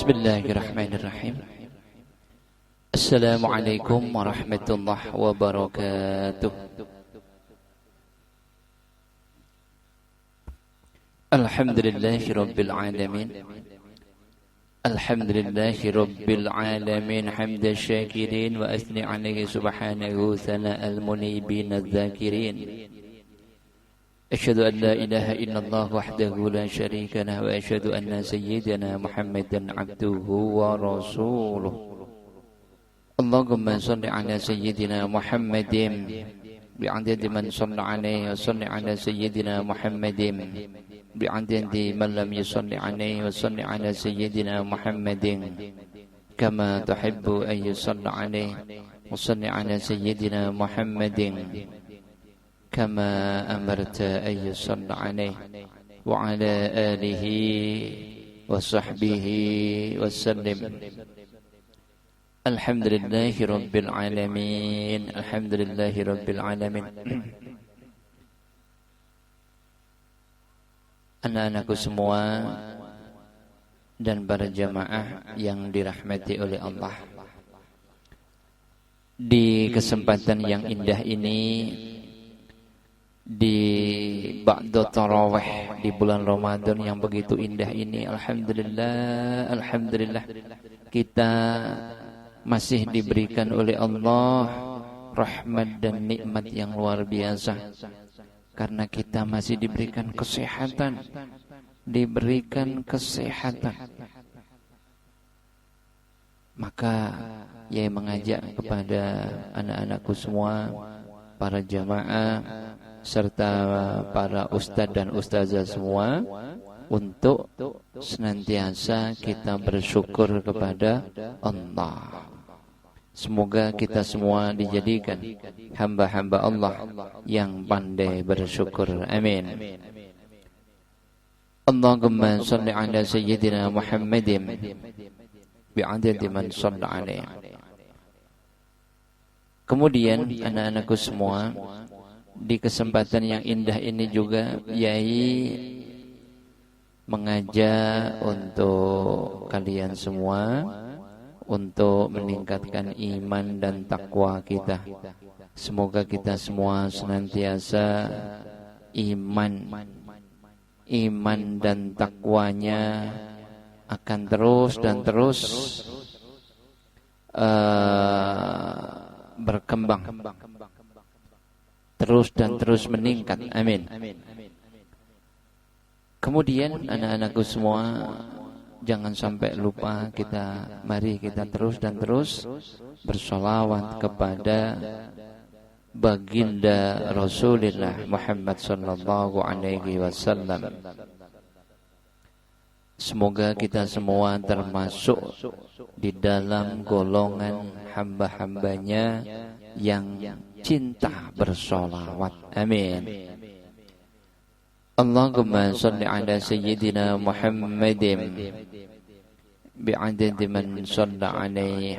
Bismillahirrahmanirrahim. Assalamualaikum warahmatullahi wabarakatuh. Alhamdulillahi rabbil alamin. Alhamdulillahi rabbil alamin hamda syakirin wa asni alaihi subhanahu sana'al munibin adz-dzakirin. Asyhadu an la ilaha illallah wahdahu la syarika lah wa asyhadu anna sayyidana Muhammadan abduhu wa rasuluh. Allahumma shalli ala sayyidina Muhammadin bi'adadi man shalla alaihi wa salli ala sayyidina Muhammadin bi'adadi man lam yusalli alaihi wa salli ala sayyidina Muhammadin kama tuhibbu an yusalla alaihi wa salli ala sayyidina Muhammadin كما أمرت أن يصلى عليه وعلى آله وصحبه وسلم. الحمد لله رب العالمين. الحمد لله رب العالمين. Anak-anakku semua dan para jamaah yang dirahmati oleh Allah, di kesempatan yang indah ini, di ba'da tarawih di bulan Ramadan yang begitu indah ini, alhamdulillah, alhamdulillah kita masih diberikan oleh Allah rahmat dan nikmat yang luar biasa, karena kita masih diberikan kesehatan, Maka ia mengajak kepada anak-anakku semua, para jamaah serta para ustadz dan ustazah semua, untuk senantiasa kita bersyukur kepada Allah. Semoga kita semua dijadikan hamba-hamba Allah yang pandai bersyukur. Amin. Allahumma shalli ala sayyidina Muhammadin bi'adadi man shalla alaihi. Kemudian anak-anakku semua, di kesempatan yang indah ini juga Yai mengajak untuk kalian semua untuk meningkatkan iman dan takwa kita. Semoga kita semua senantiasa iman dan takwanya akan terus dan terus berkembang, terus dan terus meningkat. Amin. Kemudian anak-anakku semua, jangan sampai lupa, mari kita terus dan terus bersolawat kepada baginda Rasulullah Muhammad sallallahu alaihi wasallam. Semoga kita semua termasuk di dalam golongan hamba-hambanya yang cinta bersolawat. Amin. Allahumma salli ala sayyidina Muhammadin bi'adadi man shalla alaihi.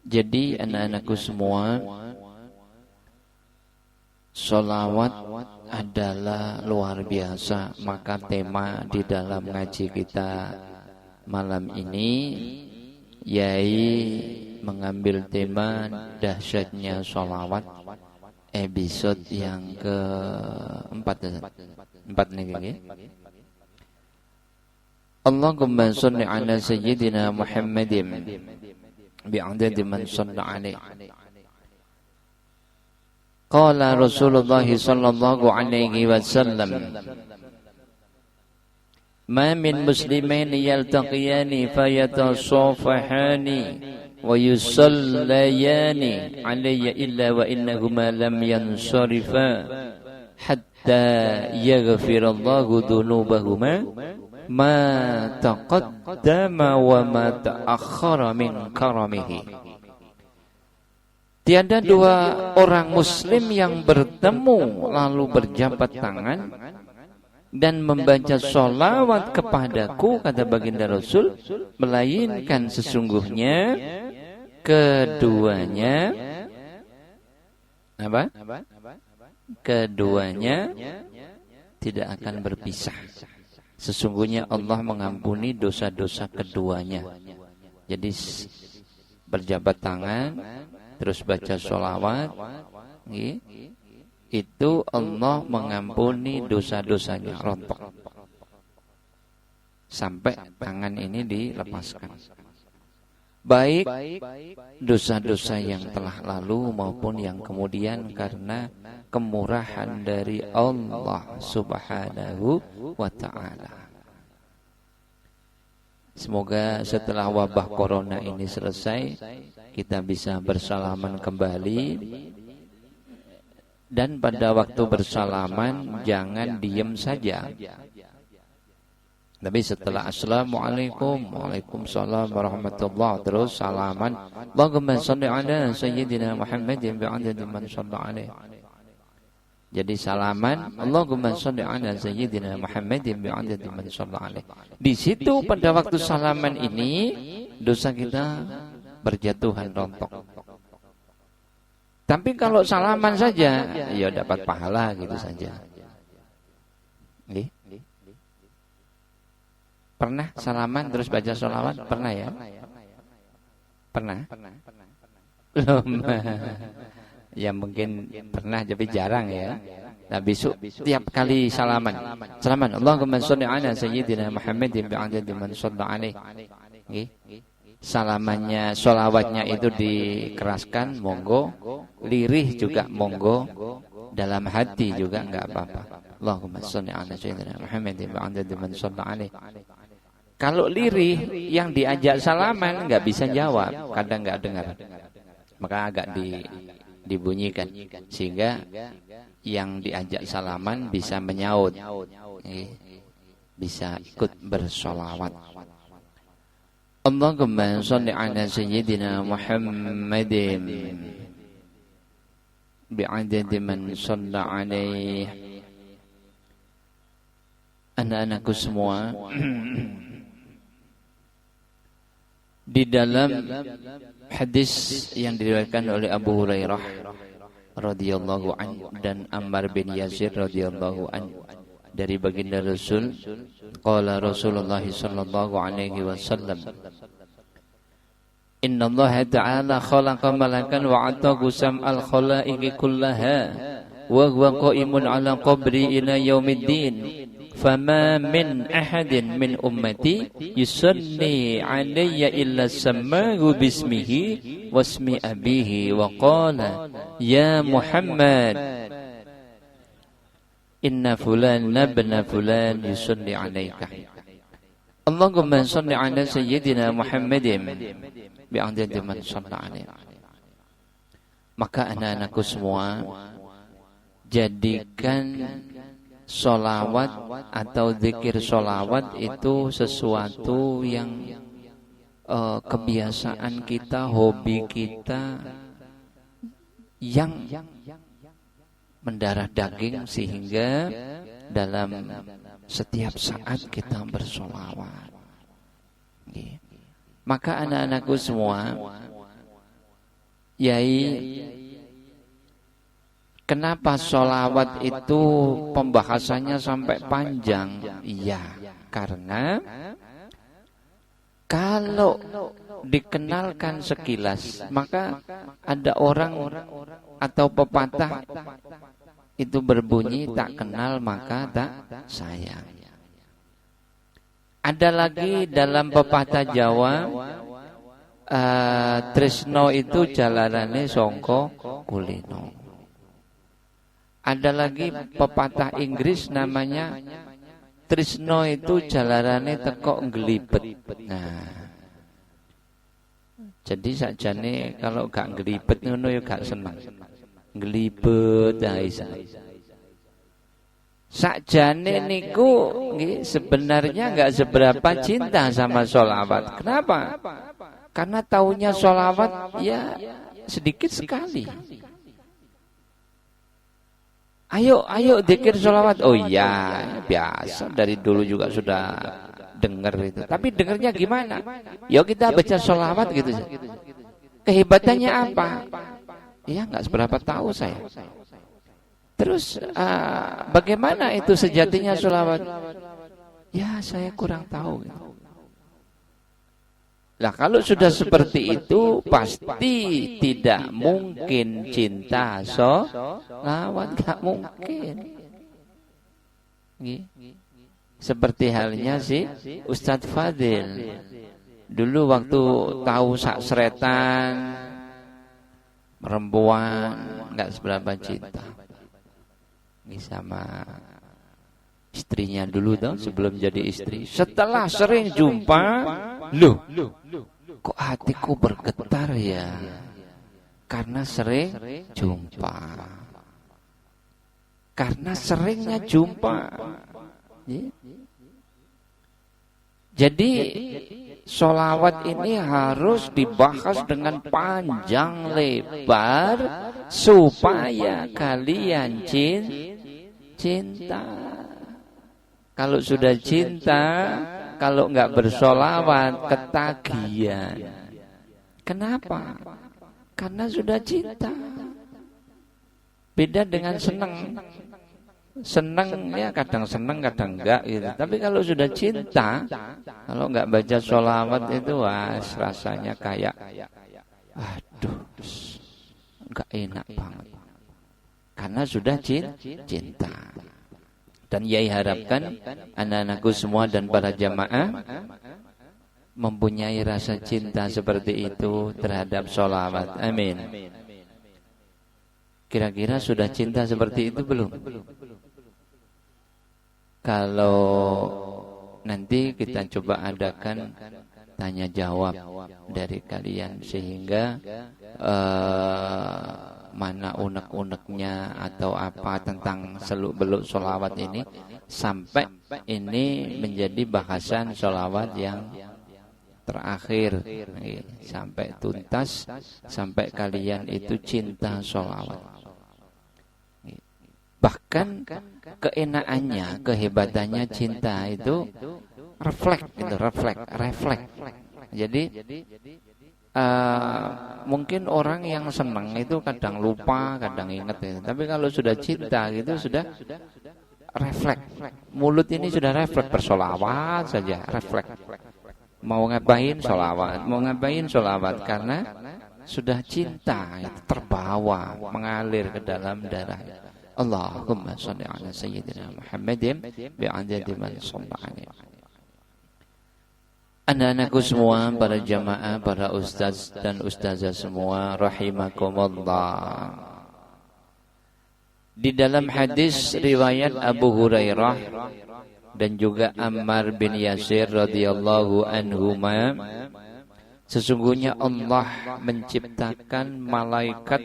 Jadi anak-anakku semua, solawat adalah luar biasa. Maka tema di dalam ngaji kita malam ini, Yai mengambil tema dahsyatnya sholawat, episode yang keempat nih. Allahumma sholli ala sayyidina Muhammadin bi'adadi man shalla alaihi. Qala Rasulullah sallallahu alaihi wasallam, ma min muslimain yaltaqiyani fayatasafahani wa yusallayani alayya illa wa innahuma lam yansarifa hatta yaghfirallahu dhunubahuma ma taqaddama wa ma ta'akhkhara min karamihi. Tiada dua orang muslim yang bertemu lalu berjabat tangan dan membaca sholawat kepadaku, kata baginda Rasul, melainkan sesungguhnya keduanya keduanya tidak akan berpisah Sesungguhnya Allah mengampuni dosa-dosa keduanya. Jadi berjabat tangan, terus baca sholawat, itu Allah mengampuni dosa-dosanya, rontok. Sampai tangan ini dilepaskan. Baik dosa-dosa yang telah lalu maupun yang kemudian, karena kemurahan dari Allah Subhanahu wa ta'ala. Semoga setelah wabah corona ini selesai, kita bisa bersalaman kembali. Dan pada waktu bersalaman jangan diem saja. Tapi setelah assalamualaikum, waalaikumsalam warahmatullahi, terus salaman, Allahumma shalli ala sayyidina Muhammadin bi'adadi man shalla alaih. Jadi salaman, Allahumma shalli ala sayyidina Muhammadin bi'adadi man shalla alaih. Di situ pada waktu salaman ini dosa kita berjatuhan rontok. Tapi kalau salaman saja, ya dapat pahala gitu saja. Pernah salaman terus baca sholawat? Pernah ya? Pernah? Belum. Ya mungkin pernah tapi jarang ya. Nah besok tiap kali salaman, Allahumma sholli ala sayyidina Muhammadin bi'adadi man shalla alaih. Salamannya, sholawatnya itu dikeraskan, monggo. Lirih juga monggo. Dalam hati juga enggak apa-apa. Allahumma sholli ala sayyidina Muhammadin bi'adadi man shalla alaih. Kalau lirih yang diajak salaman nggak bisa jawab, kadang nggak dengar, maka agak dibunyikan sehingga yang diajak salaman bisa menyaut, bisa ikut bersolawat. Allahumma sholli ala sayyidina Muhammadin bi'adadi man shalla alaih. Anak-anakku semua, di dalam hadis yang diriwayatkan oleh Abu Hurairah radhiyallahu anhu dan Ammar bin Yasir radhiyallahu anhu dari baginda Rasul, qala Rasulullah sallallahu alaihi wasallam, inna Allah ta'ala khalaqa malakan wa atahu sam'al khalaiqi kullaha wa huwa qa'imun ala qabri ila yaumiddin. فما من أحد من أمتي يصلي علي إلا سماه باسمه واسم أبيه وقال يا محمد إن فلان ابن فلان يصلي عليك اللهم صل على سيدنا محمد بعدد من صلى عليه. Maka anak-anakku semua, jadikan sholawat atau zikir sholawat itu sesuatu yang kebiasaan kita, hobi kita yang mendarah daging, sehingga dalam setiap saat kita bersholawat. Maka anak-anakku semua, kenapa sholawat itu pembahasannya sampai panjang? Iya, karena kalau dikenalkan sekilas, maka ada orang atau pepatah itu berbunyi, tak kenal maka tak sayang. Ada lagi dalam pepatah Jawa, tresno itu jalanane songko kulino. Ada lagi pepatah Inggris namanya, tresno itu jalanane teko nglibet. Nah, jadi sakjane kalau gak nglibet ngono ya gak seneng. Nglibet ta isa. Sakjane niku nggih sebenarnya enggak seberapa cinta sama sholawat. Kenapa? Karena taunya sholawat ya sedikit sekali. Ayo zikir sholawat. Oh iya, biasa dari dulu juga sudah dengar itu. Tapi dengarnya gimana? Ya kita baca sholawat gitu. Kehebatannya apa? Ya nggak seberapa tahu saya. Terus bagaimana itu sejatinya sholawat? Ya saya kurang tahu. Nah kalau sudah seperti itu pasti tidak mungkin cinta sholawat, gak mungkin. Seperti halnya si Ustadz Fadil. Dulu waktu tahu saksretan perempuan gak seberapa cinta sama istrinya dulu dong sebelum jadi istri. Setelah sering jumpa, loh, kok hatiku bergetar ya? Karena sering jumpa. Karena seringnya jumpa. Jadi sholawat ini harus dibahas dengan panjang lebar supaya kalian cinta. Kalau sudah cinta, kalau nggak bersolawat, ketagihan. Kenapa? Karena sudah cinta. Beda dengan senang. Senang ya kadang senang, kadang enggak gitu. Tapi kalau sudah cinta, kalau nggak baca solawat itu, rasanya kayak, aduh, nggak enak banget. Karena sudah cinta. Dan Yai harapkan anak-anakku semua dan para jamaah mempunyai rasa cinta seperti itu terhadap sholawat. Amin. Kira-kira sudah cinta seperti itu belum? Kalau nanti kita coba adakan tanya jawab dari kalian sehingga mana unek-uneknya atau apa tentang seluk-beluk sholawat ini sampai ini menjadi bahasan sholawat yang terakhir sampai tuntas, sampai kalian itu cinta sholawat. Bahkan keenakannya, kehebatannya cinta itu refleks. Jadi mungkin orang yang senang itu kadang lupa, kadang ingat gitu. Tapi kalau sudah cinta gitu sudah refleks. Mulut ini sudah refleks bersolawat saja, refleks. Mau ngapain solawat karena sudah cinta itu terbawa, mengalir ke dalam darah. Allahumma shalli ala sayyidina Muhammadin bi'adadi man shalla alaihi. Anak-anakku semua, para jamaah, para ustaz dan ustazah semua, rahimakumullah. Di dalam hadis riwayat Abu Hurairah dan juga Ammar bin Yasir radhiyallahu anhuma, sesungguhnya Allah menciptakan malaikat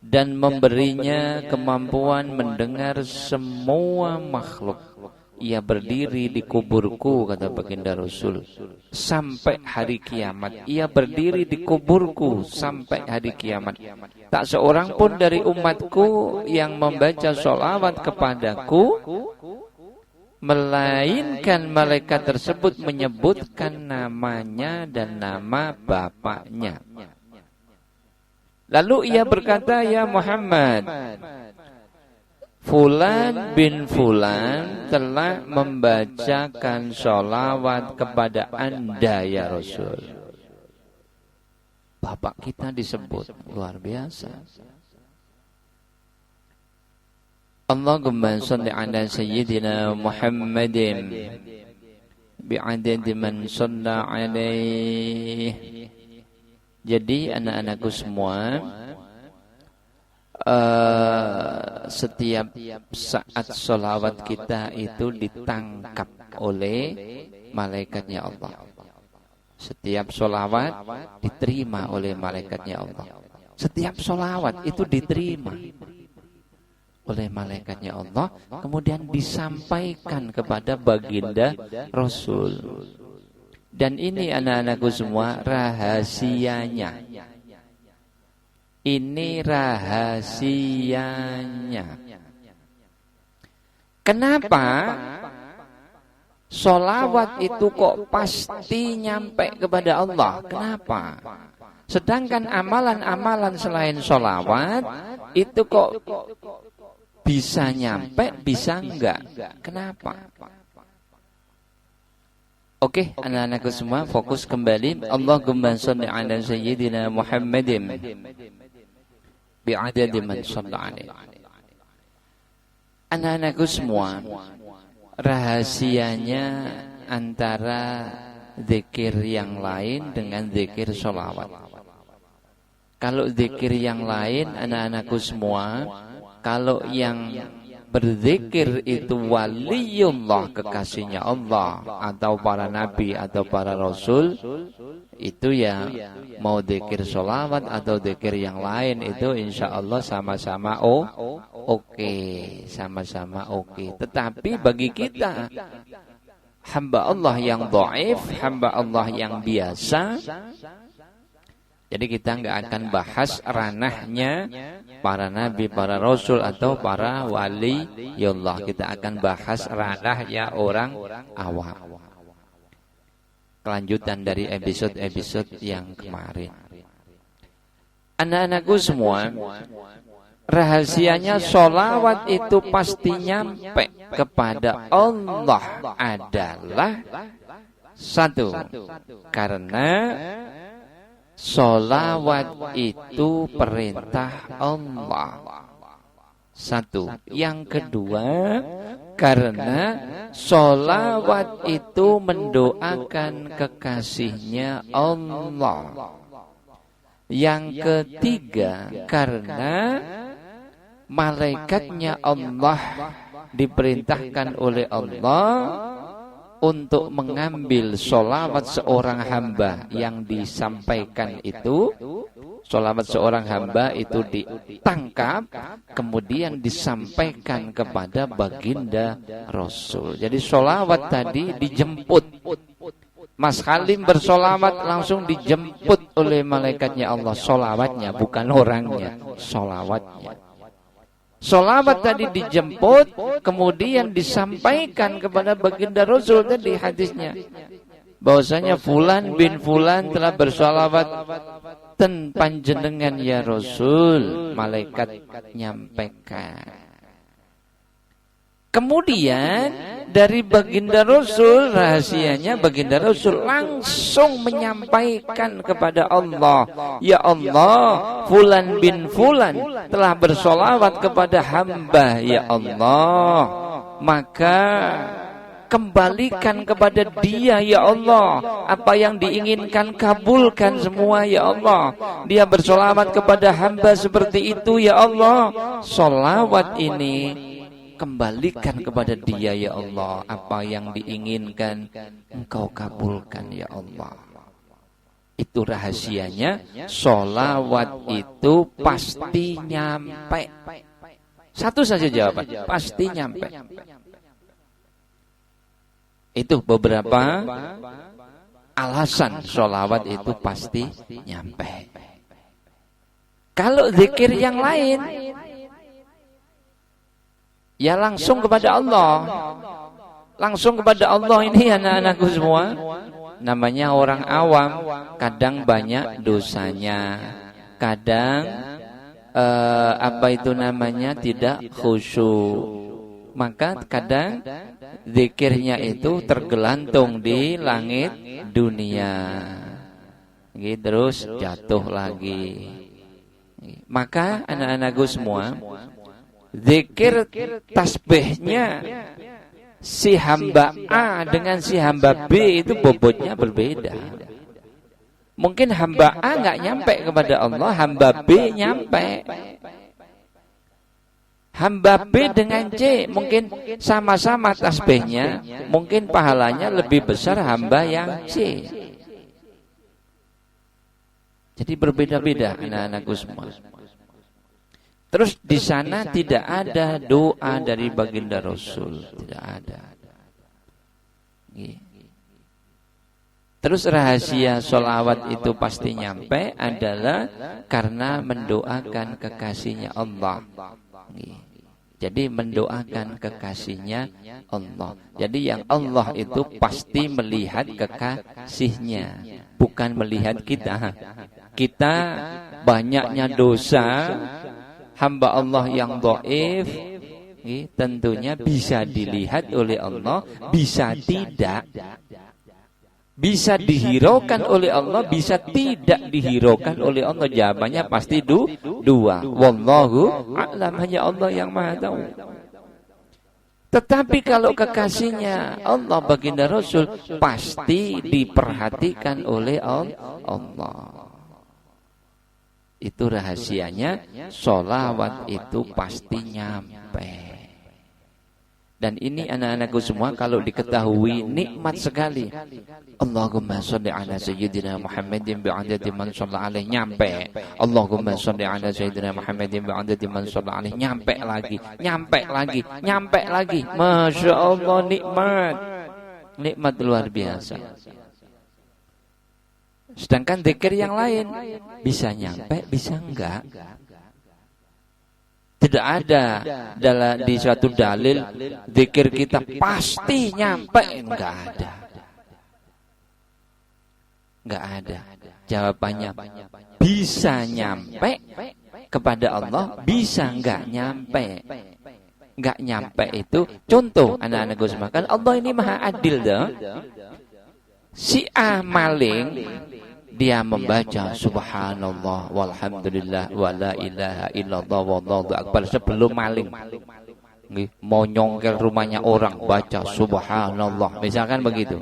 dan memberinya kemampuan mendengar semua makhluk. Ia berdiri di kuburku, kata baginda Rasul, sampai hari kiamat. Ia berdiri di kuburku sampai hari kiamat. Tak seorang pun dari umatku yang membaca sholawat kepadaku, melainkan malaikat tersebut menyebutkan namanya dan nama bapaknya. Lalu ia berkata, ya Muhammad, Fulan bin Fulan telah membacakan sholawat kepada Anda ya Rasul. Bapak kita disebut, luar biasa. Allahumma shalli ala sayyidina Muhammadin bi'adadi man shalla alaihi. Jadi anak-anakku semua, setiap saat sholawat kita itu ditangkap oleh malaikatnya Allah. Setiap sholawat diterima oleh malaikatnya Allah. Setiap sholawat itu diterima oleh malaikatnya Allah, kemudian disampaikan kepada baginda Rasul. Dan ini anak-anakku semua rahasianya. Ini rahasianya. Kenapa sholawat itu kok pasti nyampe kepada Allah? Kenapa? Sedangkan amalan-amalan selain sholawat itu kok bisa nyampe, bisa enggak? Kenapa? Oke, anak-anakku semua fokus kembali. Allahumma shalli ala sayyidina Muhammadin bi'adadi man shalla alaihi. Anak-anakku semua, rahasianya antara zikir yang lain dengan zikir sholawat. Kalau zikir yang lain, anak-anakku semua, kalau yang berzikir itu waliullah, kekasihnya Allah, atau para nabi atau para rasul, itu ya mau zikir sholawat atau zikir yang lain, itu insya Allah sama-sama oke, sama-sama oke. Tetapi bagi kita hamba Allah yang dhaif, hamba Allah yang biasa, jadi kita nggak akan bahas ranahnya para nabi, para rasul atau para wali ya Allah. Kita akan bahas ranahnya orang awam. Kelanjutan dari episode-episode yang kemarin. Anak-anakku semua, rahasianya sholawat itu pasti nyampe kepada Allah adalah satu, karena sholawat itu perintah Allah. Satu. Yang kedua, karena sholawat itu mendoakan kekasihnya Allah. Yang ketiga, karena malaikatnya Allah diperintahkan oleh Allah untuk mengambil sholawat seorang hamba yang disampaikan itu. Sholawat seorang hamba itu ditangkap, kemudian disampaikan kepada baginda Rasul. Jadi sholawat tadi dijemput. Mas Halim bersolawat langsung dijemput oleh malaikatnya Allah. Sholawatnya, bukan orangnya, sholawatnya. Sholawat tadi dijemput, kemudian disampaikan kepada baginda Rasul tadi hadisnya. Bahwasanya Fulan bin Fulan telah bersolawat ten panjenengan ya Rasul. Malaikat nyampaikan. Kemudian dari baginda Rasul, rahasianya baginda Rasul langsung menyampaikan kepada Allah, ya Allah, Fulan bin Fulan telah bersolawat kepada hamba, ya Allah, maka kembalikan kepada dia, ya Allah, apa yang diinginkan kabulkan semua, ya Allah. Dia bersolawat kepada hamba seperti itu, ya Allah. Solawat ini kembalikan kepada dia, ya Allah, apa yang diinginkan engkau kabulkan, ya Allah. Itu rahasianya, sholawat itu pasti nyampe. Satu saja jawaban, pasti nyampe. Itu beberapa alasan sholawat itu pasti nyampe. Kalau zikir yang lain, ya langsung kepada Allah. Langsung kepada Allah ini anak-anakku semua. Namanya orang awam, kadang banyak dosanya. Kadang tidak khusyuk. Maka kadang zikirnya itu tergelantung di langit dunia. Terus jatuh lagi. Maka anak-anakku semua, zikir tasbihnya si hamba A dengan si hamba B itu bobotnya berbeda. Mungkin hamba A nggak nyampe kepada Allah, hamba B nyampe. Hamba B dengan C mungkin sama-sama tasbihnya, mungkin pahalanya lebih besar hamba yang C. Jadi berbeda-beda anak-anakku semua. Terus di sana tidak ada doa dari baginda Rasul, tidak ada. Terus rahasia sholawat itu pasti nyampe adalah karena mendoakan kekasihnya Allah. Jadi mendoakan kekasihnya Allah. Jadi yang Allah itu pasti melihat kekasihnya, bukan melihat kita. Kita banyaknya dosa, hamba Allah yang dhaif, tentunya bisa dilihat oleh Allah, bisa tidak. Bisa dihiraukan oleh Allah, bisa tidak dihiraukan oleh Allah. Jawabannya pasti dua. Wallahu a'lam, hanya Allah yang maha tahu. Tetapi kalau kekasihnya Allah baginda Rasul pasti diperhatikan oleh Allah. Itu rahasianya, sholawat itu pasti nyampe. Dan ini anak-anakku semua kalau diketahui nikmat sekali. Allahumma sholli ala sayyidina Muhammadin bi'adadi man shalla alaihi, nyampe. Allahumma sholli ala sayyidina Muhammadin bi'adadi man shalla alaihi, nyampe lagi. Masya Allah, nikmat luar biasa. Sedangkan zikir yang lain bisa nyampe, bisa enggak. Tidak ada di suatu dalil zikir kita pasti nyampe, enggak ada. Jawabannya bisa nyampe kepada Allah, bisa enggak nyampe. Enggak nyampe itu contoh anak-anakku semua, kan Allah ini maha adil dah. Si A maling, dia membaca subhanallah walhamdulillah wala ilaha illallah wallahu akbar sebelum maling. Mau nyongkel rumahnya orang, baca subhanallah, misalkan begitu.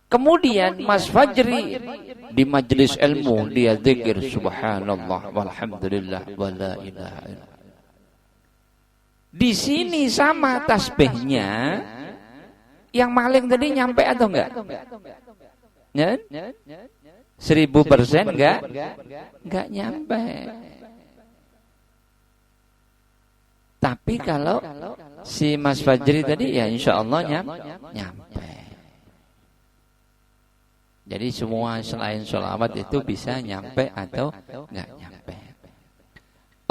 Kemudian Mas Fajri di majelis ilmu dia zikir subhanallah walhamdulillah wala ilaha illallah. Di sini sama tasbihnya, yang maling tadi nyampe atau enggak? 1000% enggak nyampe. Tapi kalau si Mas Fajri tadi ya insya Allah nyampe. Jadi semua selain sholawat itu bisa nyampe atau enggak nyampe.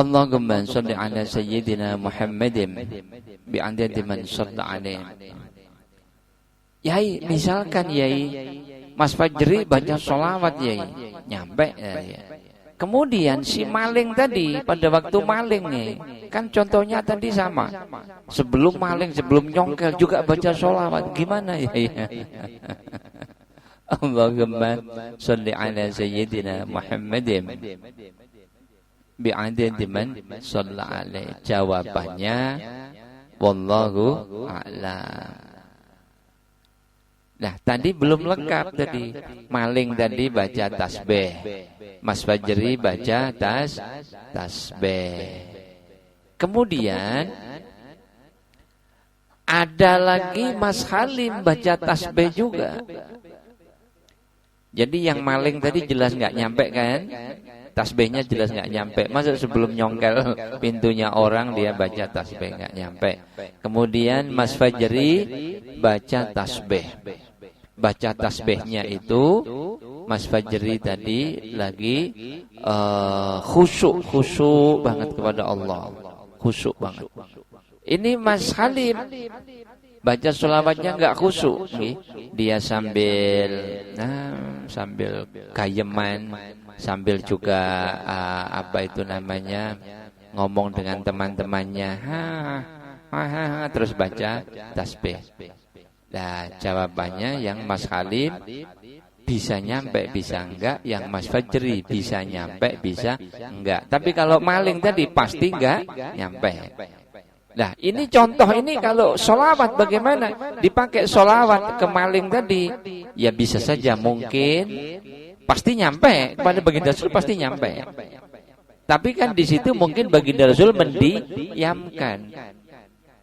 Allahumma sholli ala sayyidina Muhammadin bi'adadi man shalla alaihi. Yai, misalkan Yai Mas Fajri baca sholawat Yai, nyampe ya. Kemudian si maling tadi pada waktu maling nih, kan contohnya tadi sama. Sebelum maling, sebelum nyongkel juga baca sholawat, gimana Yai? Allahumma sholli ala sayyidina Muhammadin bi'adadi man shalla alaihi. Jawabannya wallahu a'lam. Nah, tadi belum lengkap tadi. Maling tadi baca tasbih. Mas Fajri baca tasbih. Kemudian ada lagi Mas Halim baca tasbih juga. Jadi yang maling tadi jelas nggak nyampe kan? Tasbihnya jelas nggak nyampe. Masa sebelum nyongkel pintunya orang dia baca tasbih nggak nyampe. Kemudian Mas Fajri baca tasbih. Baca tasbihnya itu Mas Fajri tadi lagi khusyuk banget kepada Allah, khusyuk banget. Ini Mas Halim baca sholawatnya nggak khusyuk, dia sambil kayeman, sambil juga ngomong dengan teman-temannya, terus baca tasbih. Nah, jawabannya yang Mas Halim bisa nyampe, bisa enggak. Yang Mas Fajri bisa nyampe, bisa enggak. Tapi kalau maling tadi pasti enggak nyampe. Nah, ini contoh ini kalau sholawat bagaimana? Dipakai sholawat ke maling tadi, ya bisa saja mungkin pasti nyampe kepada baginda Rasul, pasti nyampe. Tapi kan di situ mungkin baginda Rasul mendiamkan.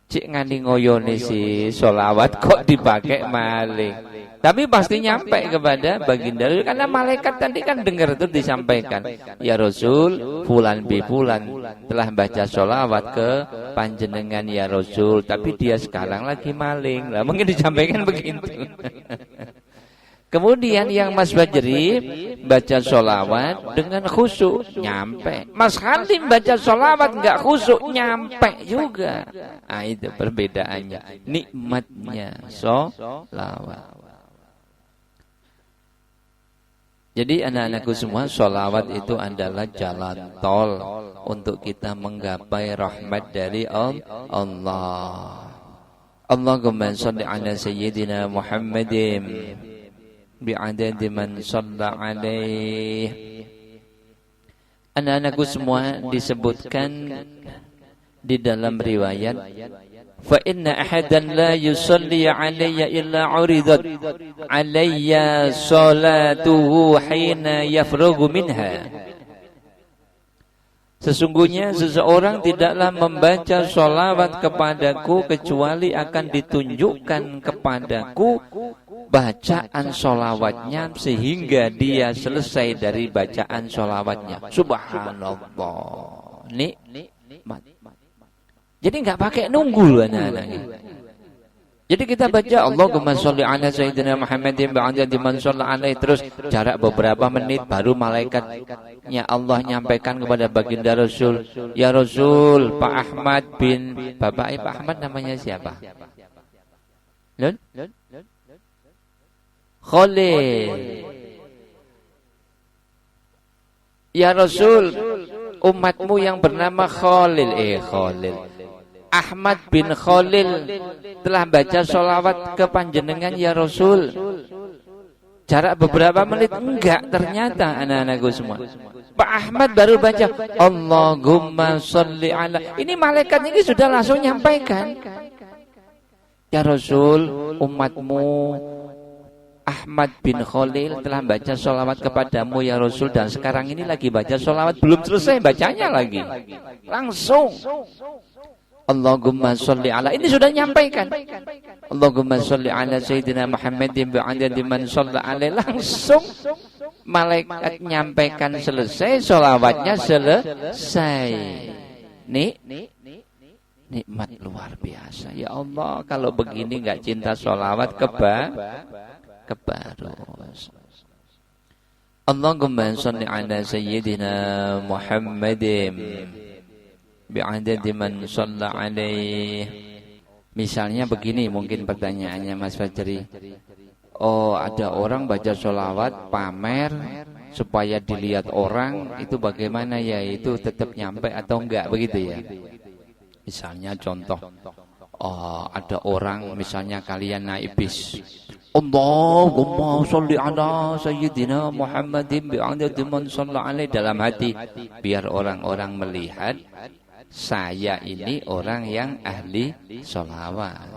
Cik ngani ngoyone si sholawat kok dipakai maling. Tapi pasti nyampe kepada baginda Rasul, karena malaikat tadi kan dengar itu disampaikan. Ya Rasul, fulan bi fulan telah baca sholawat ke panjenengan ya Rasul, tapi dia sekarang lagi maling. Lah mungkin disampaikan begitu. Kemudian yang Mas Fajri baca sholawat dengan khusyuk, nyampe. Mas Halim baca sholawat enggak khusyuk, nyampe juga. Nah, itu perbedaannya, nikmatnya sholawat. Jadi anak-anakku semua, sholawat itu adalah jalan tol untuk kita menggapai rahmat dari Allah. Allahumma salli ala sayyidina Muhammadin bi'adadi man shalla alaih. Anak-anakku semua disebutkan di dalam riwayat, fa inna ahadan la yusalli alayya illa uridat alayya salatuhu hina yafrughu minha. Sesungguhnya seseorang tidaklah membaca sholawat kepadaku kecuali akan ditunjukkan kepadaku bacaan sholawatnya sehingga dia selesai dari bacaan sholawatnya. Subhanallah. Nikmat. Jadi nggak pakai nunggu loh anak-anak. Jadi kita baca Allahumma sholli ala sayyidina Muhammadin ba'da man shalla alaihi, terus jarak beberapa menit baru malaikatnya Allah nyampaikan kepada baginda Rasul, ya Rasul, Pak Ahmad bin Bapak Pak Ahmad namanya siapa? Lun? Khalil. Ya Rasul, umatmu yang bernama Khalil, Khalil. Ahmad bin Khalil telah baca sholawat ke panjenengan ya Rasul. Jarak beberapa menit enggak, ternyata anak-anakku semua. Pak Ahmad baru baca Allahumma sholli ala. Ini malaikat ini sudah langsung nyampaikan. Ya Rasul, umatmu Ahmad bin Khalil telah baca sholawat kepadamu ya Rasul, dan sekarang ini lagi baca sholawat, belum selesai bacanya lagi. Langsung Allahumma sholli ala, ini sudah nyampaikan. Allahumma sholli ala sayyidina Muhammadin bi'adadi man shalla alaihi, langsung malaikat nyampaikan selesai, sholawatnya selesai. Nikmat luar biasa. Ya Allah, kalau begini enggak cinta sholawat kebarus. Allahumma sholli ala sayyidina Muhammadin bi'adadi man shalla alaih. Misalnya begini mungkin pertanyaannya Mas Fajri. Oh, ada orang baca sholawat pamer supaya dilihat orang, itu bagaimana ya? Itu tetap nyampe atau enggak, begitu ya? Misalnya contoh, ada orang, misalnya kalian naik bis, Allahumma sholli ala sayyidina Muhammadin bi'adadi man shalla alaih, dalam hati biar orang-orang melihat saya ini orang yang ahli sholawat,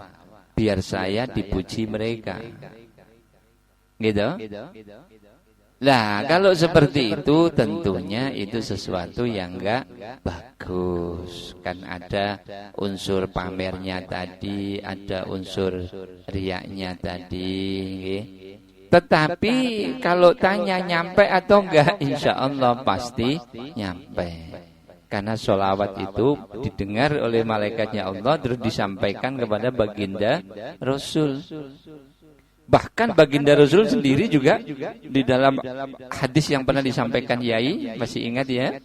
biar saya dipuji mereka, gitu. Nah, kalau seperti itu tentunya itu sesuatu yang enggak bagus. Kan ada unsur pamernya tadi, ada unsur riaknya tadi. Tetapi kalau tanya nyampe atau enggak, insya Allah pasti nyampe. Karena sholawat itu didengar oleh malaikatnya Allah, terus disampaikan kepada baginda Rasul. Bahkan baginda Rasul sendiri juga di dalam hadis yang pernah disampaikan Yai, masih ingat ya?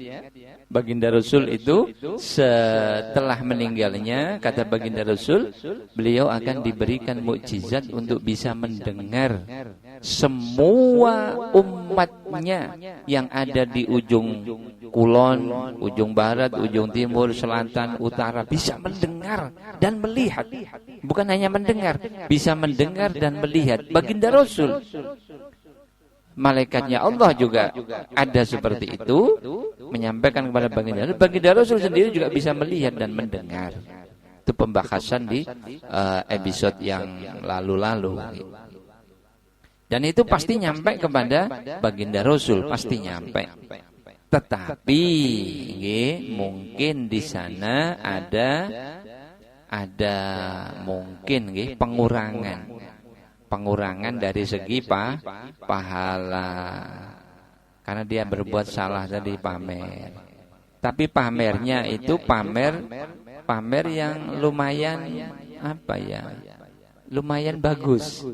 Baginda Rasul itu setelah meninggalnya, kata baginda Rasul, beliau akan diberikan mukjizat untuk bisa mendengar semua umatnya yang ada di ujung kulon, ujung barat, ujung timur, selatan, utara, bisa mendengar dan melihat. Bukan hanya mendengar, bisa mendengar dan melihat. Baginda Rasul, malaikatnya Allah juga ada seperti itu, menyampaikan kepada baginda Rasul. Baginda Rasul sendiri juga bisa melihat dan mendengar. Itu pembahasan di episode yang lalu-lalu. Dan itu pasti nyampe kepada baginda Rasul, pasti nyampe. Tetapi mungkin di sana ada mungkin pengurangan dari segi pahala, karena dia berbuat salah tadi, pamer. Tapi pamernya itu pamer yang lumayan lumayan bagus.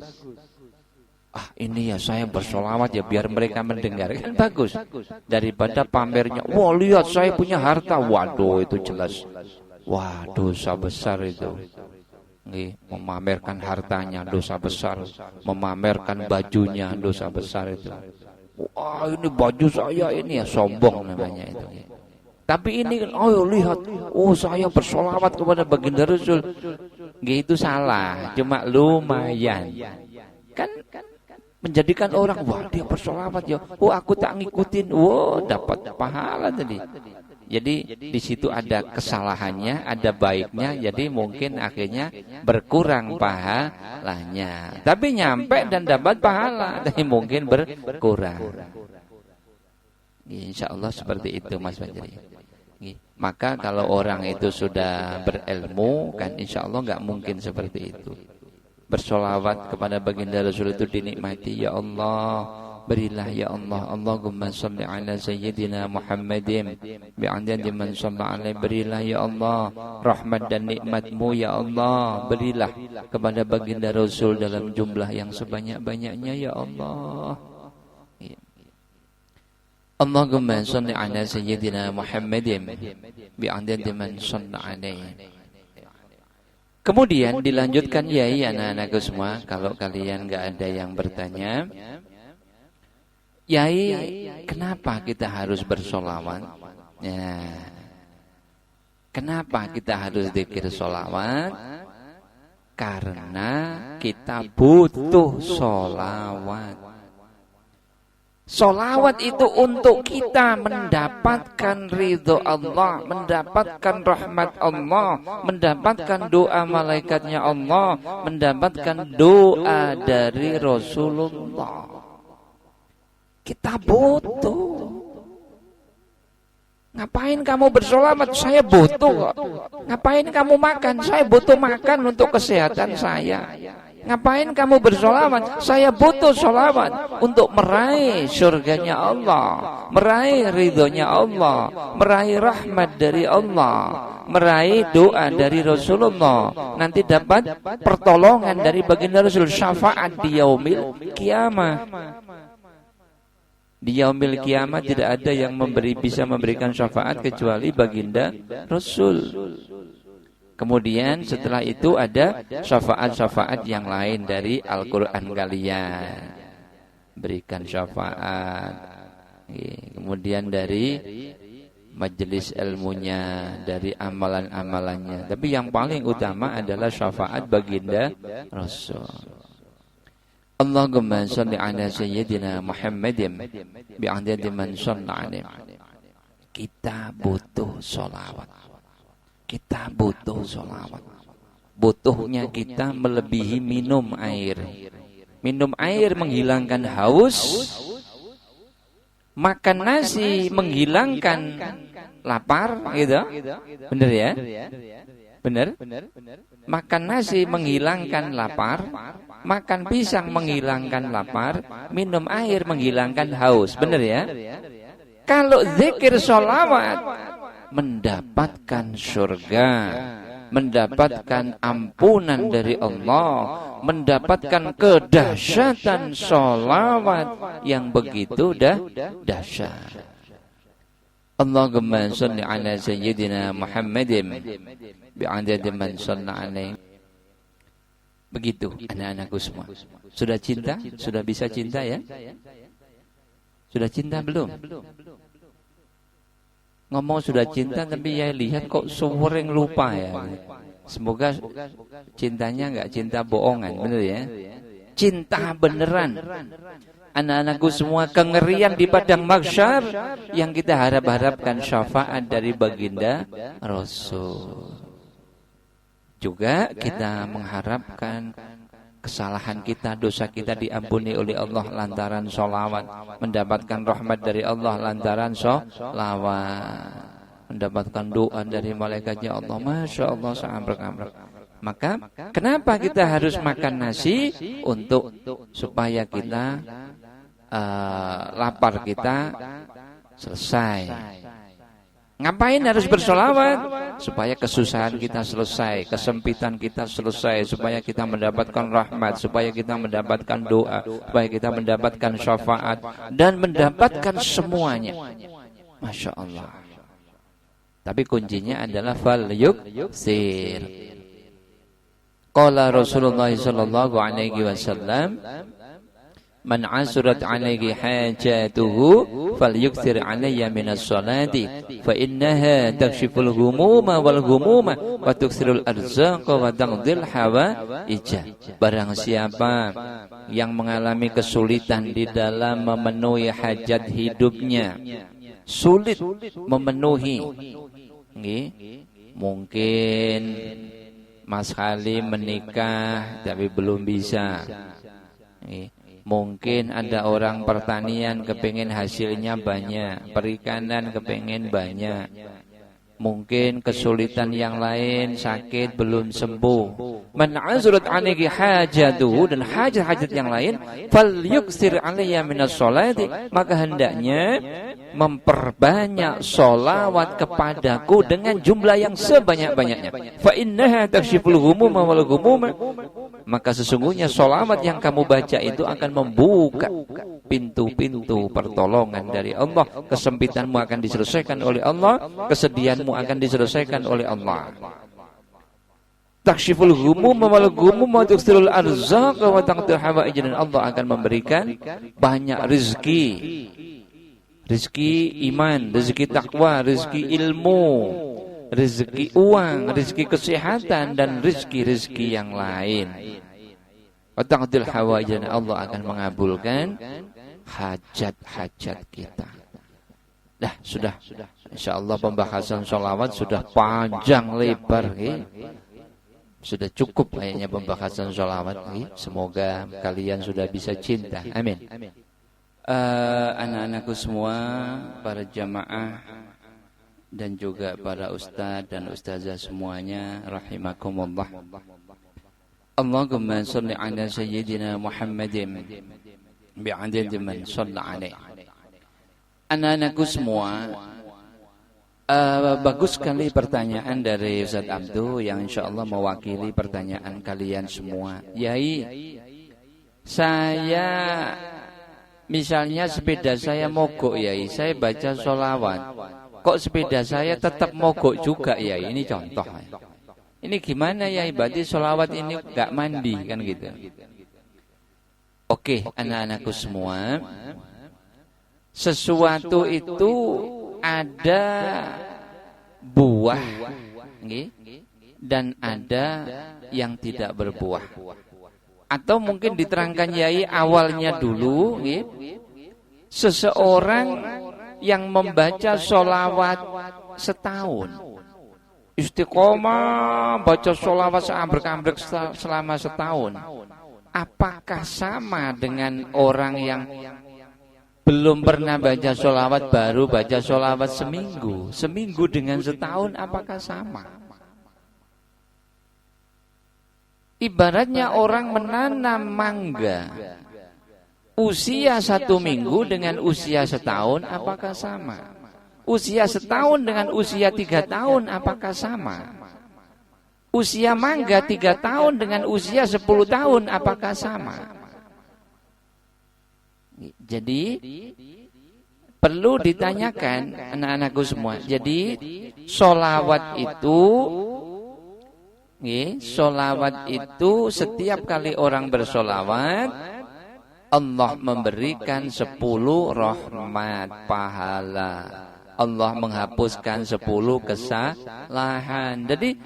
Ini ya saya bersolawat ya biar mereka mendengar, kan bagus. Daripada pamernya, wah lihat saya punya harta, waduh itu jelas, wah dosa besar itu. Memamerkan hartanya dosa besar, memamerkan bajunya dosa besar itu. Wah ini baju saya ini ya, sombong namanya itu. Tapi ini kan, lihat, saya bersolawat kepada baginda Rasul. Gitu salah, cuma lumayan. Kan menjadikan orang, wah dia bersolawat ya, oh aku tak ngikutin, wah dapat pahala tadi. Jadi di situ ada kesalahannya, ada baiknya, jadi mungkin akhirnya berkurang pahalanya. Tapi nyampe dan dapat pahala, tapi mungkin berkurang. Insya Allah seperti itu Mas Fajri. Maka kalau orang itu sudah berilmu, kan insya Allah nggak mungkin seperti itu. Bersolawat kepada baginda Rasul itu dinikmati, ya Allah, berilah ya Allah, Allahumma salli ala sayyidina Muhammadin bi'adadi man shalla alaihi, berilah ya Allah rahmat dan nikmatmu ya Allah, berilah kepada baginda Rasul dalam jumlah yang sebanyak-banyaknya ya Allah. Allahumma salli ala sayyidina Muhammadin bi'adadi man shalla alaihi. Kemudian dilanjutkan yai anak-anakku semua, kalau kalian enggak ada yang bertanya, yai kenapa kita harus bersolawat? Ya. Kenapa kita harus zikir solawat? Karena kita butuh solawat. Solawat itu untuk kita mendapatkan ridho Allah, mendapatkan rahmat Allah, mendapatkan doa malaikatnya Allah, mendapatkan doa dari Rasulullah. Kita butuh. Ngapain kamu bersolawat? Saya butuh. Ngapain kamu makan? Saya butuh makan untuk kesehatan saya. Ngapain kamu bersolawat? Saya butuh solawat untuk meraih surganya Allah, meraih ridhonya Allah, meraih rahmat dari Allah, meraih doa dari Rasulullah. Nanti dapat pertolongan dari baginda Rasul, syafaat di yaumil kiamah. Di yaumil kiamah tidak ada yang bisa memberikan syafaat kecuali baginda Rasul. Kemudian setelah itu ada syafaat-syafaat yang lain dari Al-Quran kalian. Berikan syafaat. Kemudian dari majelis ilmunya, dari amalan-amalannya. Tapi yang paling utama adalah syafaat baginda Rasul. Allahumma salli ala sayyidina Muhammadin bi'adadi man shalla alaihi. Kita butuh sholawat. Kita butuh sholawat. Butuhnya kita melebihi minum air. Minum air menghilangkan haus. Makan nasi menghilangkan lapar, gitu. Benar ya? Benar? Makan nasi menghilangkan lapar. Makan pisang menghilangkan lapar. Minum air menghilangkan haus. Benar ya? Kalau zikir sholawat, mendapatkan surga, mendapatkan ampunan dari Allah, mendapatkan kedahsyatan sholawat yang begitu dahsyat. Allahumma sholli ala sayyidina Muhammadin bi'adadi man shalla alaihi. Begitu anak-anakku semua. Sudah cinta? Sudah bisa cinta ya? Sudah cinta belum? Ngomong sudah cinta tapi ya lihat kok sering lupa ya. Semoga cintanya enggak cinta bohongan, benar ya? Cinta beneran. Anak-anakku semua, kengerian di padang mahsyar yang kita harap-harapkan syafaat dari baginda Rasul. Juga kita mengharapkan kesalahan kita, dosa kita diampuni oleh Allah lantaran sholawat, mendapatkan rahmat dari Allah lantaran sholawat, mendapatkan doa dari malaikatnya Allah. Masya Allah, samrak-amrak. Maka kenapa kita harus makan nasi? Untuk supaya kita lapar kita selesai. Ngapain harus bersolawat? Supaya kesusahan kita selesai, kesempitan kita selesai, supaya kita mendapatkan rahmat, supaya kita mendapatkan doa, supaya kita mendapatkan syafaat, dan mendapatkan semuanya. Masya Allah. Tapi kuncinya adalah fal yuksir. Qala Rasulullah sallallahu alaihi wasallam, Man asurat alaihi hajatuhu falyukthir alayya minas salati fa innaha takshiful humuma wal humuma wa tukthirul arzaqa wa taqdil hawaija. Barang siapa yang mengalami kesulitan di dalam memenuhi hajat hidupnya, sulit memenuhi, mungkin Mas Halim menikah tapi belum bisa, mungkin ada orang pertanian kepingin hasilnya banyak, perikanan kepingin banyak, mungkin kesulitan yang lain, sakit belum sembuh. Man azurat alaihi hajatuhu, dan hajat-hajat yang lain, falyuksir alayya minas sholati, maka hendaknya memperbanyak sholawat kepadaku dengan jumlah yang sebanyak-banyaknya. Fa innaha takshiful humuma wal humuma, maka sesungguhnya sholawat yang kamu baca itu akan membuka pintu-pintu pertolongan dari Allah. Kesempitanmu akan diselesaikan oleh Allah, kesedihanmu akan diselesaikan oleh Allah. Takshiful humuma wal humuma wa tuksirul arzaqa wa taqdir hawaij, dan Allah akan memberikan banyak rezeki. Rezeki iman, rezeki takwa, rezeki ilmu, rezeki uang, rezeki kesehatan, dan rezeki-rezeki yang lain. Wa taqdir hawaij, dan Allah akan mengabulkan hajat-hajat kita. Dah, sudah. Insyaallah pembahasan sholawat sudah panjang lebar, sudah cukup kayaknya pembahasan sholawat. Semoga kalian sudah bisa cinta. Amin. Anak-anakku semua, para jamaah dan juga para ustaz dan ustazah semuanya, rahimakumullah. Allahumma shalli ala sayyidina Muhammadin bi'adadi man shalla alaih. Anak-anakku semua, bagus sekali pertanyaan dari Ustaz Abdul yang insyaallah mewakili pertanyaan kalian semua. Yai, saya misalnya sepeda saya mogok, Yai, saya baca sholawat, kok sepeda saya tetap mogok juga, Yai? Ini contoh. Ini gimana, Yai? Berarti sholawat ini gak mandi, kan gitu. Oke, anak-anakku semua, sesuatu itu ada buah dan ada yang tidak berbuah. Atau mungkin diterangkan Yai awalnya dulu, seseorang yang membaca sholawat setahun, istiqomah baca sholawat seambrek-ambrek selama setahun, apakah sama dengan orang yang belum pernah baca sholawat, baru baca sholawat seminggu? Seminggu dengan setahun apakah sama? Ibaratnya orang menanam mangga, usia 1 minggu dengan usia setahun apakah sama? Usia setahun dengan usia 3 tahun apakah sama? Usia mangga 3 tahun dengan usia 10 tahun apakah sama? Jadi perlu ditanyakan anak-anakku semua. Jadi sholawat itu setiap kali orang bersolawat, Allah memberikan 10 rahmat pahala. Allah menghapuskan 10 kesalahan. Jadi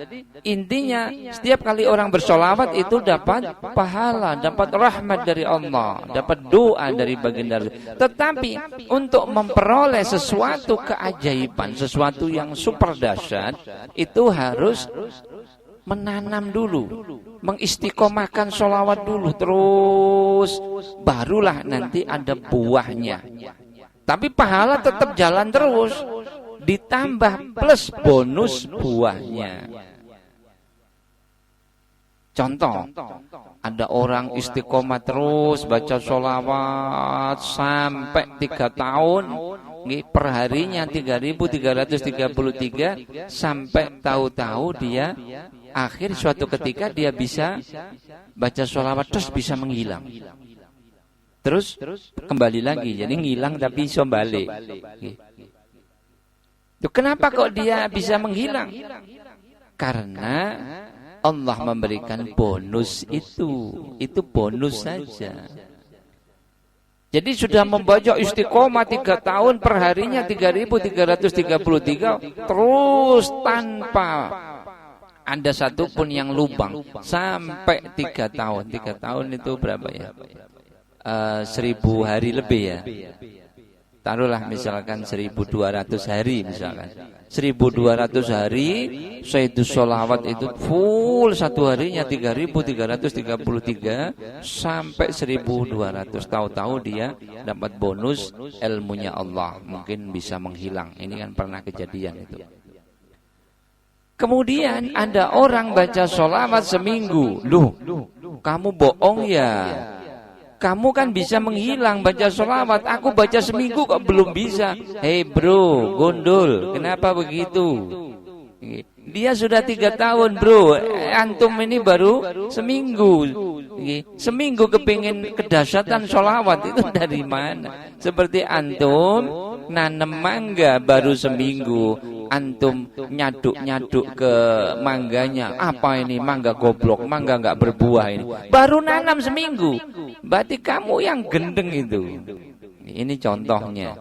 intinya setiap kali orang bersolawat itu dapat pahala, dapat rahmat dari Allah, dapat doa dari baginda. Tetapi untuk memperoleh sesuatu keajaiban, sesuatu yang super dahsyat, itu harus menanam dulu, mengistiqomahkan sholawat dulu, terus barulah nanti ada buahnya. Tapi pahala tetap jalan terus, ditambah plus bonus buahnya. Contoh, ada orang istiqomah terus baca sholawat sampai 3 tahun, perharinya 3.333, sampai tahu-tahu dia akhir suatu ketika dia bisa baca sholawat terus bisa menghilang. Terus kembali lagi, jadi ngilang tapi iso balik. Kenapa kok dia bisa menghilang? Karena Allah memberikan bonus itu bonus saja. Jadi sudah membaca istiqomah 3 tahun, perharinya 3.333 terus tanpa ada satupun yang lubang sampai 3 tahun. 3 tahun itu berapa ya? 1000 hari lebih ya. Taruhlah misalkan 1200 hari misalkan. 1200 hari Sayyidus Sholawat itu full satu harinya 3.333 sampai 1200. Tahu-tahu dia dapat bonus ilmunya Allah, mungkin bisa menghilang. Ini kan pernah kejadian itu. Kemudian ada orang baca sholawat seminggu. Loh, kamu bohong ya? Kamu kan bisa menghilang baca sholawat. Aku baca seminggu kok belum bisa. Hei bro, gondol, kenapa begitu? Dia sudah 3 tahun bro. Antum ini baru seminggu. Seminggu kepingin kedahsyatan sholawat itu dari mana? Seperti antum nanam mangga baru seminggu, antum nyaduk-nyaduk ke mangganya. Apa ini mangga goblok, mangga nggak berbuah ini. Baru nanam seminggu. Berarti kamu yang gendeng itu. Ini contohnya.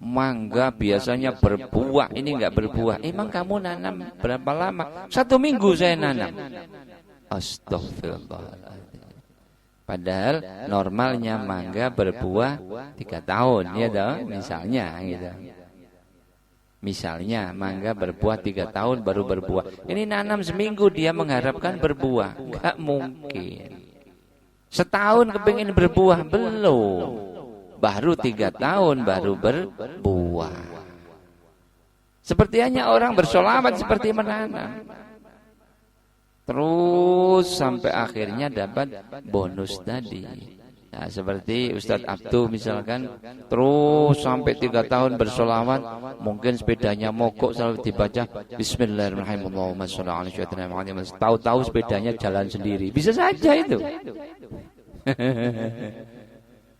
Mangga biasanya berbuah, ini nggak berbuah. Emang kamu nanam berapa lama? 1 minggu saya nanam. Astagfirullahaladzim. Padahal normalnya mangga berbuah 3 tahun, ya toh? Misalnya gitu. Misalnya mangga berbuah 3 tahun baru berbuah. Ini nanam seminggu dia mengharapkan berbuah. Nggak mungkin. Setahun kepingin berbuah belum. Baru 3 tahun baru berbuah. Seperti hanya orang bersolawat seperti menanam. Terus sampai akhirnya dapat bonus tadi. Nah, seperti Ustadz Abdu misalkan, terus sampai 3 tahun bersolawat, mungkin sepedanya mogok selalu dibaca Bismillahirrahmanirrahim. Tahu-tahu sepedanya jalan sendiri. Bisa saja itu.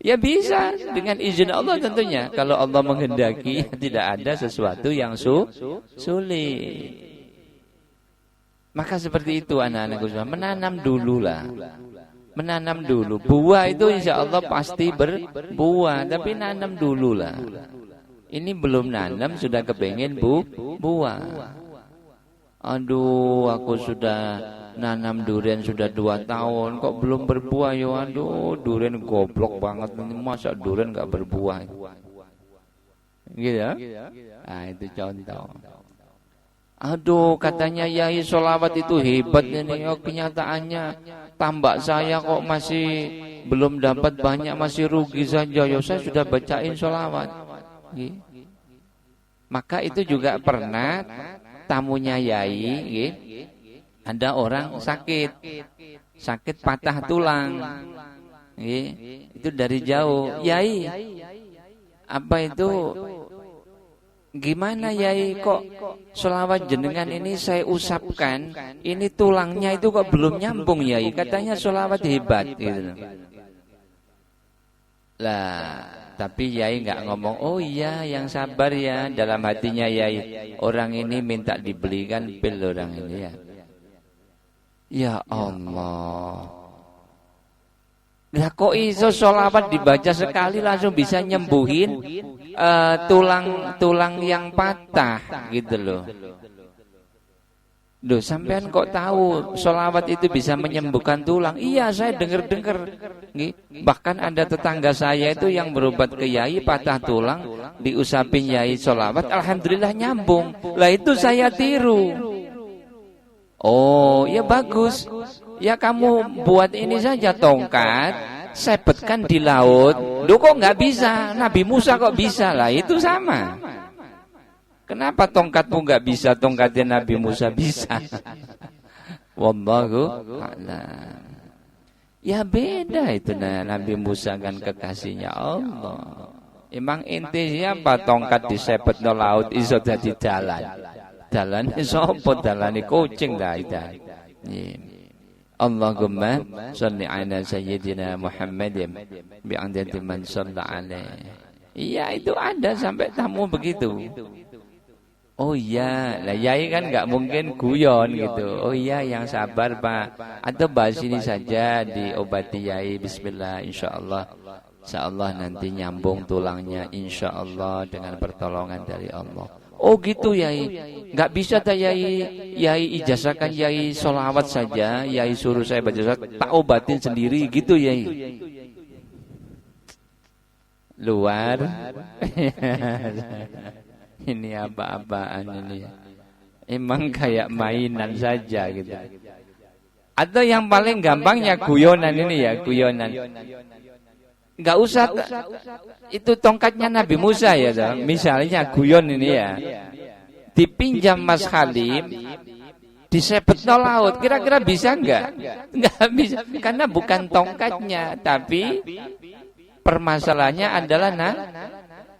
Ya bisa, dengan izin Allah tentunya. Kalau Allah menghendaki, tidak ada sesuatu yang sulit. Maka seperti itu anak-anakku semua, menanam dulu lah. Menanam dulu. Buah itu insya Allah pasti berbuah, tapi nanam dulu lah. Ini belum nanam sudah kepengen buah. Aduh, aku sudah nanam durian sudah 2 tahun kok belum berbuah ya. Aduh, durian goblok banget, masa durian nggak berbuah gitu ya? Nah, itu contoh. Aduh, katanya Yai sholawat itu hebat ini. Oh, kenyataannya tambak saya kok masih belum dapat banyak, masih rugi saja. Ya saya sudah bacain sholawat. Maka itu juga pernah tamunya Yai, ada orang sakit patah tulang, itu dari jauh. Yai, apa itu? Gimana Yai kok sholawat jenengan ini saya usapkan, ini tulangnya itu kok belum nyambung Yai? Katanya sholawat hebat gitu. Lah, tapi Yai nggak ngomong, oh iya yang sabar ya. Dalam hatinya Yai, orang ini minta dibelikan pil orang ini ya. Ya Allah. Lah kok iso sholawat dibaca sekali langsung bisa nyembuhin tulang yang patah gitu loh. Loh, sampean kok tahu sholawat itu bisa menyembuhkan tulang? Iya, saya dengar. Bahkan ada tetangga saya itu yang berobat ke Yai patah tulang, diusapin Yai sholawat, alhamdulillah nyambung. Lah itu saya tiru. Oh, ya bagus. Ya kamu buat ini saja tongkat, sepetkan di laut. Loh kok nggak bisa? Nabi Musa kok bisa? Lah itu sama. Kenapa tongkatmu nggak bisa? Tongkatnya Nabi Musa bisa. Wallahu a'lam. Ya beda itu Nabi Musa kan kekasihnya Allah. Emang inti siapa tongkat disepet no laut iso dadi dalan. Dalane sapa? Dalane kucing dah itu. Allahumma shalli ala sayyidina Muhammadin bi'adadi man shalla alaihi. Iya itu ada sampai tamu begitu. Oh iya, lah Yai kan nggak mungkin guyon gitu. Oh iya yang sabar Pak. Atau bahas ini saja diobati Yai. Bismillah insyaallah. Insyaallah nanti nyambung tulangnya insyaallah dengan pertolongan dari Allah. Oh gitu Yai, nggak bisa tak Yai ijazahkan Yai sholawat saja, Yai suruh saya baca sholawat, tak obatin sendiri gitu Yai. Luar. Ini apa-apaan ini? Emang kayak mainan saja gitu. Atau yang paling gampangnya guyonan ini ya, guyonan. Enggak usah itu tongkatnya Nabi Musa ya, misalnya guyon ini ya. Dipinjam Mas Halim, disepetno laut, kira-kira bisa enggak? Enggak bisa, karena bukan tongkatnya, tapi permasalahannya adalah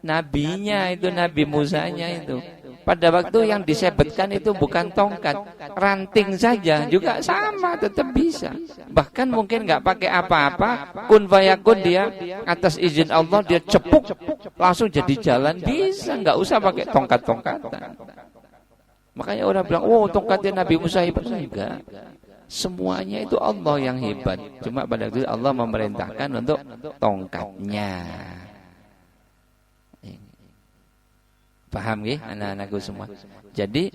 nabinya itu, Nabi Musanya itu. Pada waktu yang disebutkan itu bukan tongkat, ranting saja juga sama, tetap bisa. Bahkan mungkin nggak pakai apa-apa, kun fayakun dia atas izin Allah dia cepuk langsung jadi jalan, bisa, nggak usah pakai tongkat-tongkatan. Makanya orang bilang, oh tongkatnya Nabi Musa hebat. Enggak, semuanya itu Allah yang hebat. Cuma pada waktu itu Allah memerintahkan untuk tongkatnya. Paham nggih anak-anakku semua. Jadi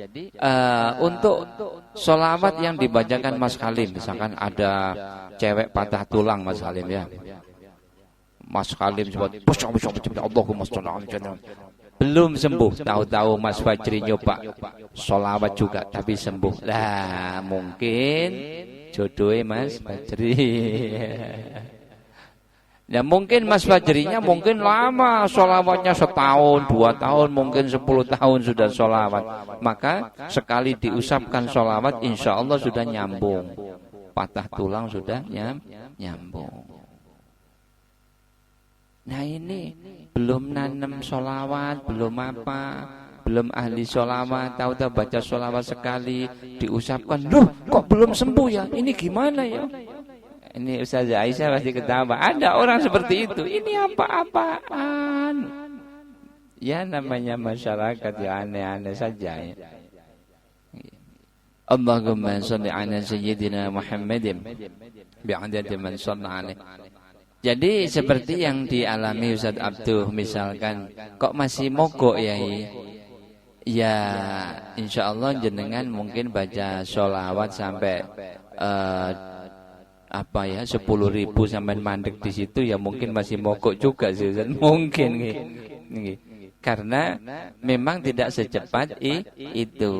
untuk sholawat yang dibacakan Mas Halim, misalkan ada cewek patah tulang Mas Halim ya. Mas Halim sebut Allahumma sholli ala belum sembuh, tahu-tahu Mas Fajri nyoba sholawat juga tapi sembuh. Lah mungkin jodohnya Mas Fajri. Ya mungkin Mas Fajrinya mungkin lama sholawatnya, setahun, 2 tahun, mungkin 10 tahun sudah sholawat. Maka sekali diusapkan sholawat insya Allah sudah nyambung. Patah tulang sudah nyambung. Nah ini belum nanam sholawat, belum apa, belum ahli sholawat, tahu-tahu baca sholawat sekali diusapkan, loh kok belum sembuh ya, ini gimana ya? Ini Ustazah Aisyah pasti ketawa. Ada orang seperti itu. Ini apa-apaan? Ya namanya masyarakat ya aneh-aneh saja ya. Allahumma sholli ala sayyidina Muhammadin bi'adadi man shalla alaih. Jadi seperti yang dialami Ustaz Abduh misalkan, kok masih mogok ya? Ya insyaallah jenengan mungkin baca sholawat sampai 10.000 sampai mandek di situ ya mungkin masih mogok juga sih, mungkin karena memang tidak secepat itu.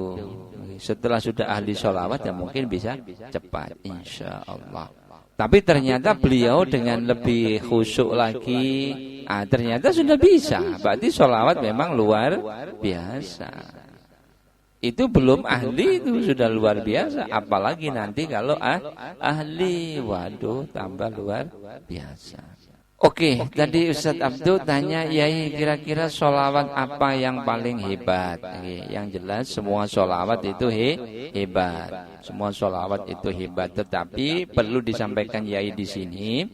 Setelah sudah ahli sholawat ya mungkin bisa cepat insya Allah. Tapi ternyata beliau dengan lebih khusyuk lagi, ternyata sudah bisa. Berarti sholawat memang luar biasa. Itu belum ahli itu sudah luar biasa, apalagi nanti kalau ahli, waduh tambah luar biasa. Oke, tadi Ustaz Abdul tanya, Yai kira-kira sholawat apa yang paling hebat? Yang jelas semua sholawat itu hebat, semua sholawat itu hebat. Tetapi perlu disampaikan Yai di sini,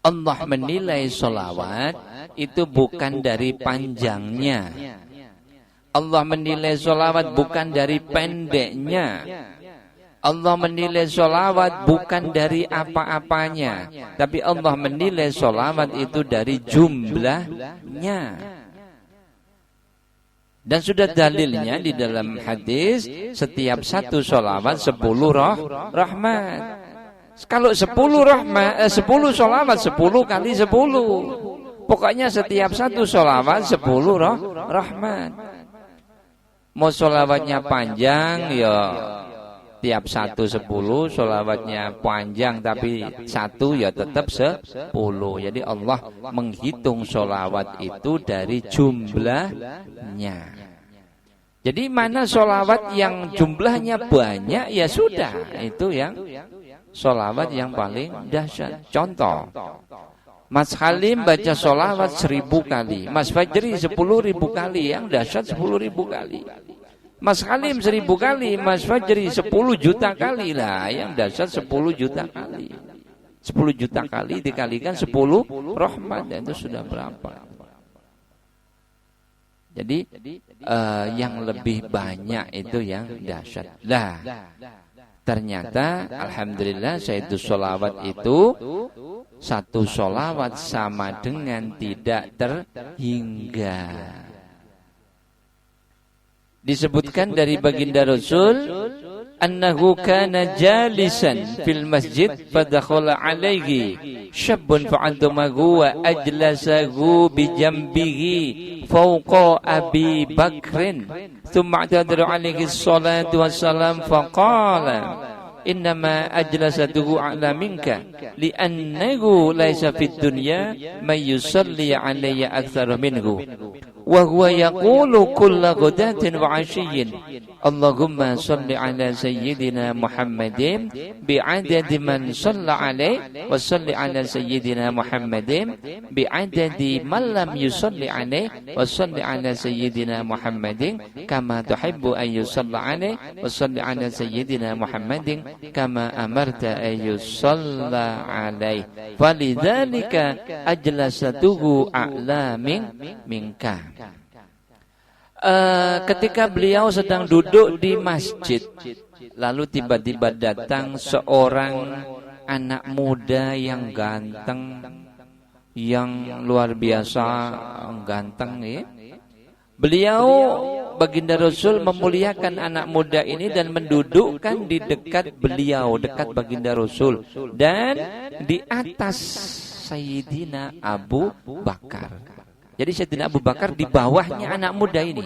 Allah menilai sholawat itu bukan dari panjangnya. Allah menilai sholawat bukan dari pendeknya. Allah menilai sholawat bukan dari apa-apanya. Tapi Allah menilai sholawat itu dari jumlahnya. Dan sudah dalilnya di dalam hadis, setiap satu sholawat 10 rahmat. Kalau 10 rahmat, 10 sholawat 10 kali 10. Pokoknya setiap satu sholawat 10 rahmat. Mau sholawatnya panjang ya tiap 1 10, sholawatnya panjang tapi 1 ya tetap 10. Jadi Allah menghitung sholawat itu dari jumlahnya. Jadi mana sholawat yang jumlahnya banyak ya sudah, itu yang sholawat yang paling dahsyat. Contoh, Mas Halim baca sholawat 1000 kali, Mas Fajri 10.000 kali, yang dahsyat 10.000 kali. Mas Halim 1000 kali, Mas Fajri 10 juta kali lah, yang dahsyat 10 juta kali. 10 juta kali dikalikan 10 rahmat, itu sudah berapa? Jadi yang lebih banyak itu yang dahsyat. Lah, ternyata alhamdulillah Sayyidus Sholawat itu satu sholawat sama dengan tidak terhingga. Disebutkan dari baginda Rasul, annahu kana jalisan fil masjid fadakhala alaihi syabun fa'adamahu wa ajlasahu bijambihi fawqa Abi Bakrin thumma atadara alaihi salatu wassalam faqala innama ajlasatuhu a'la minka li'annahu laysa fid dunya may yusalli alayya aktsara minhu wa huwa yaqulu kulla ghadatin wa 'ashiyyin Allahumma salli ala sayyidina Muhammadin bi'adadi man shalla alaihi wa salli ala sayyidina Muhammadin bi'adadi man lam yusalli alaihi wa salli ala sayyidina Muhammadin kama tuhibbu an yusalla alaihi wa salli ala sayyidina Muhammadin kama amarta an yusalla alaihi falidzalika ajlasatuhu a'la minka. Ketika beliau sedang duduk di masjid, lalu tiba-tiba datang seorang anak muda yang ganteng, yang luar biasa ganteng ya. Beliau baginda Rasul memuliakan anak muda ini dan mendudukkan di dekat beliau, dekat baginda Rasul dan di atas Sayyidina Abu Bakar. Jadi Sayyidina Abu Bakar di bawahnya anak muda ini.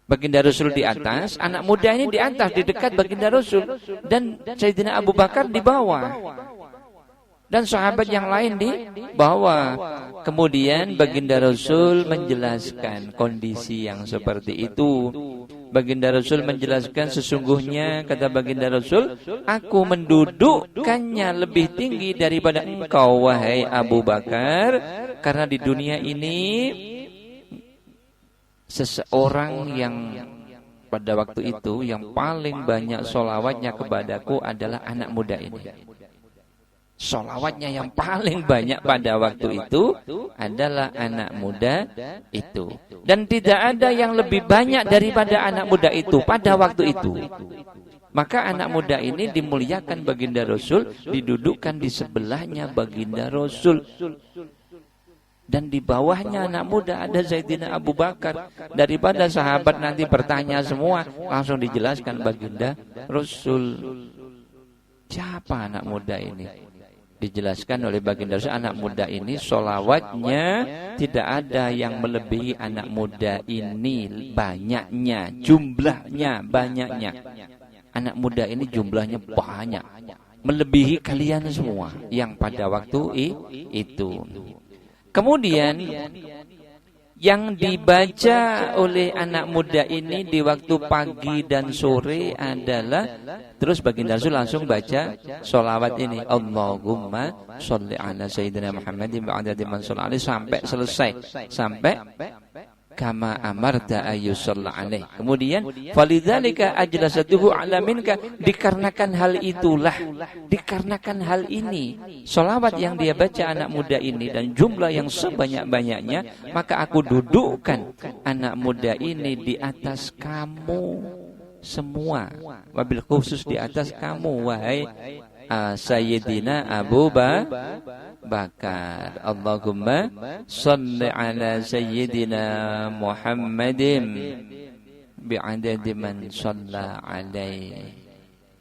Baginda Rasul di atas, anak muda ini di atas, di dekat baginda Rasul. Dan Sayyidina Abu Bakar di bawah. Dan sahabat yang lain di bawah. Kemudian baginda Rasul menjelaskan kondisi yang seperti itu. Baginda Rasul menjelaskan sesungguhnya, kata baginda Rasul, aku mendudukkannya lebih tinggi daripada engkau, wahai Abu Bakar, karena di dunia ini seseorang yang pada waktu itu yang paling banyak sholawatnya kepadaku adalah anak muda ini. Sholawatnya yang paling banyak pada waktu itu adalah anak muda itu. Dan tidak ada yang lebih banyak daripada anak muda itu pada waktu itu. Maka anak muda ini dimuliakan baginda Rasul, didudukkan di sebelahnya baginda Rasul. Dan di bawahnya anak muda ada Sayyidina Abu Bakar. Daripada sahabat nanti bertanya semua, langsung dijelaskan baginda Rasul. Siapa anak muda ini? Dijelaskan oleh baginda Rasul, anak muda ini sholawatnya tidak ada yang melebihi anak muda ini banyaknya, jumlahnya banyaknya. Anak muda ini jumlahnya banyak, melebihi kalian semua yang pada waktu itu. Kemudian yang dibaca oleh anak muda ini di waktu pagi dan sore adalah, terus baginda Rasul langsung baca sholawat ini, Allahumma sholli ala sayyidina Muhammadin bi'adadi man shalla alaihi, sampai selesai, sampai kama amarta ayyusalla alaih. Kemudian falidzalika ajlasatuhu ala minka, dikarenakan hal itulah, dikarenakan hal ini, sholawat yang dia baca anak muda ini dan jumlah yang sebanyak-banyaknya, maka aku dudukkan anak muda ini di atas kamu semua, wabil khusus di atas kamu, wahai Sayyidina Abu Bakar. Allahumma salli ala Sayyidina Muhammadin bi'adadi man shalla alaihi.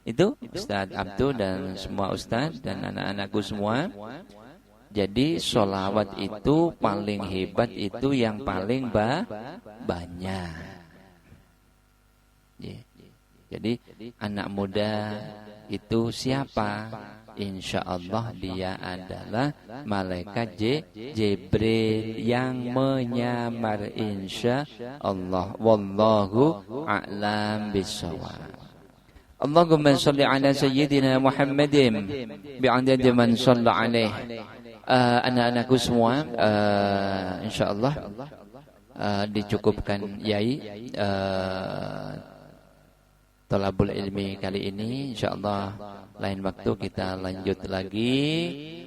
Itu Ustaz Abdu dan semua Ustaz dan anak-anakku semua. Jadi sholawat itu paling hebat itu yang paling banyak. Jadi anak muda itu siapa? Insya Allah dia adalah malaikat Jibril yang menyamar, insya Allah. Wallahu a'lam bishawab. Allahumma salli ala sayyidina Muhammadin bi'adadi man shalla alaih. Anak-anakku semua, insya Allah dicukupkan Yai Thalabul Ilmi kali ini. InsyaAllah lain waktu kita lanjut lagi.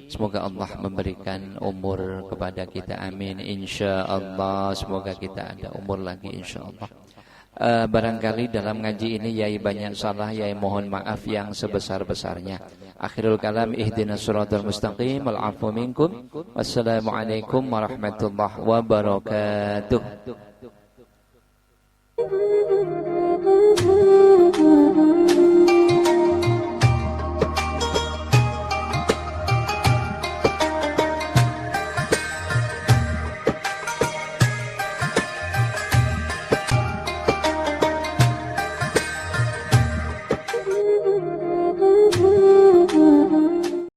Semoga Allah memberikan umur kepada kita, amin. InsyaAllah semoga kita ada umur lagi, InsyaAllah. Barangkali dalam ngaji ini Yai banyak salah, Yai mohon maaf yang sebesar-besarnya. Akhirul kalam, ihdinas siratal mustaqim, al-'afwu minkum. Wassalamualaikum warahmatullahi wabarakatuh.